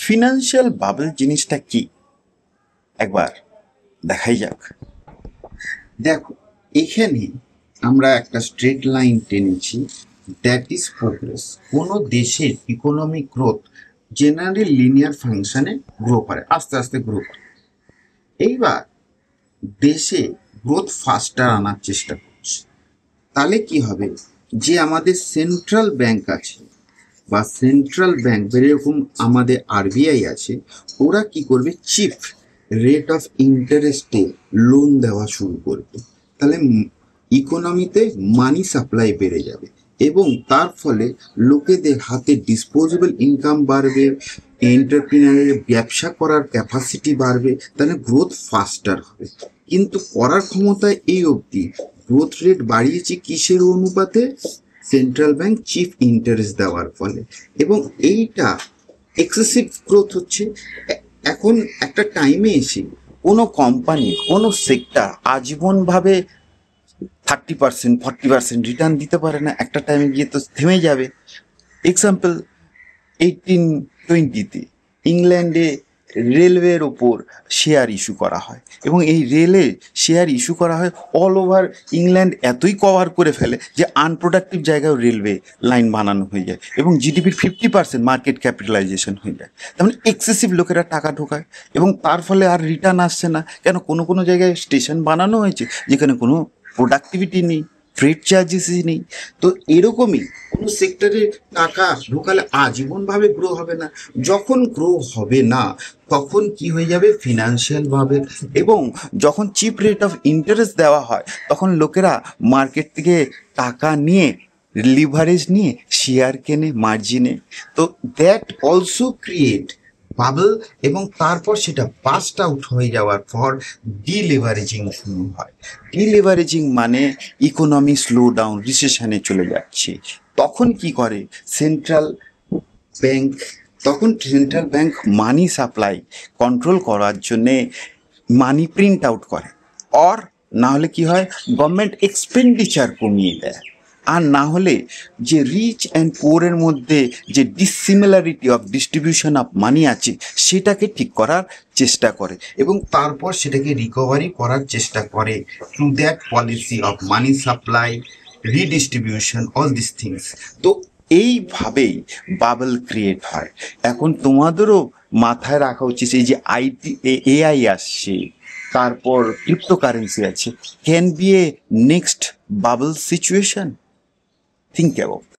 Financial bubble জিনিসটা কি একবার দেখাই যাক। দেখো, এখানে আমরা একটা স্ট্রেট লাইন টেনেছি, দ্যাট ইজ প্রোগ্রেস। কোনো দেশের ইকোনমিক গ্রোথ জেনারেলি লিনিয়ার ফাংশনে গ্রো করে, আস্তে আস্তে গ্রো করে। এইবার দেশে গ্রোথ ফাস্টার আনার চেষ্টা করছে, তাহলে কি হবে, যে আমাদের সেন্ট্রাল ব্যাংক আছে বা সেন্ট্রাল ব্যাংক যেরকম আমাদের আরবিআই আছে, ওরা কি করবে, চিপ রেট অফ ইন্টারেস্টে লোন দেওয়া শুরু করবে। তাহলে ইকোনমিতে মানি সাপ্লাই বেড়ে যাবে এবং তার ফলে লোকেদের হাতে ডিসপোজেবল ইনকাম বাড়বে, এন্টারপ্রিনারের ব্যবসা করার ক্যাপাসিটি বাড়বে, তাহলে গ্রোথ ফাস্টার হবে। কিন্তু করার ক্ষমতা এই অবধি গ্রোথ রেট বাড়িয়েছে কিসের অনুপাতে, সেন্ট্রাল ব্যাংক চিপ ইন্টারেস্ট দেওয়ার ফলে, এবং এইটা এক্সেসিভ গ্রোথ হচ্ছে। এখন একটা টাইমে এসে কোনো কোম্পানি কোনো সেক্টর আজীবনভাবে 30% 40% রিটার্ন দিতে পারে না, একটা টাইমে গিয়ে তো থেমে যাবে। এক্সাম্পল 1820-তে ইংল্যান্ডে রেলওয়ের ওপর শেয়ার ইস্যু করা হয় এবং এই রেলে শেয়ার ইস্যু করা হয় অল ওভার ইংল্যান্ড, এতই কভার করে ফেলে যে আনপ্রোডাক্টিভ জায়গায় রেলওয়ে লাইন বানানো হয়ে যায় এবং জিডিপির 50% মার্কেট ক্যাপিটালাইজেশন হয়ে যায়। তার মানে এক্সেসিভ লোকেরা টাকা ঢোকায় এবং তার ফলে আর রিটার্ন আসছে না। কেন, কোনো কোনো জায়গায় স্টেশন বানানো হয়েছে যেখানে কোনো প্রোডাক্টিভিটি নেই, ট্রেড চার্জেসই নেই। তো এরকমই কোনো সেক্টরে টাকা ঢোকালে আজীবনভাবে গ্রো হবে না। যখন গ্রো হবে না, তখন কি হয়ে যাবে, ফিনান্সিয়াল ভাবে। এবং যখন চিপ রেট অফ ইন্টারেস্ট দেওয়া হয় তখন লোকেরা মার্কেট থেকে টাকা নিয়ে লিভারেজ নিয়ে শেয়ার কেনে মার্জিনে। তো দ্যাট অলসো ক্রিয়েট বাবল, এবং তারপর সেটা বাস্ট আউট হয়ে যাওয়ার পর ডিলেভারেজিং শুরু হয়। ডিলেভারেজিং মানে ইকোনমি স্লো ডাউন, রিসেশনে চলে যাচ্ছে। তখন কি করে সেন্ট্রাল ব্যাংক, মানি সাপ্লাই কন্ট্রোল করার জন্যে মানি প্রিন্ট আউট করে, অর না হলে কি হয়, গভর্নমেন্ট এক্সপেন্ডিচার কমিয়ে দেয়। আর না হলে যে রিচ অ্যান্ড পুয়ারের মধ্যে যে dissimilarity of distribution of money আছে সেটাকে ঠিক করার চেষ্টা করে এবং তারপর সেটাকে রিকভারি করার চেষ্টা করে through that policy of money supply, redistribution, all this things. তো এইভাবেই বাবল ক্রিয়েট হয়। এখন তোমাদেরও মাথায় রাখা উচিত এই যে এআই আসছে, তারপর ক্রিপ্টোকারেন্সি আছে, can B A next bubble situation. Think about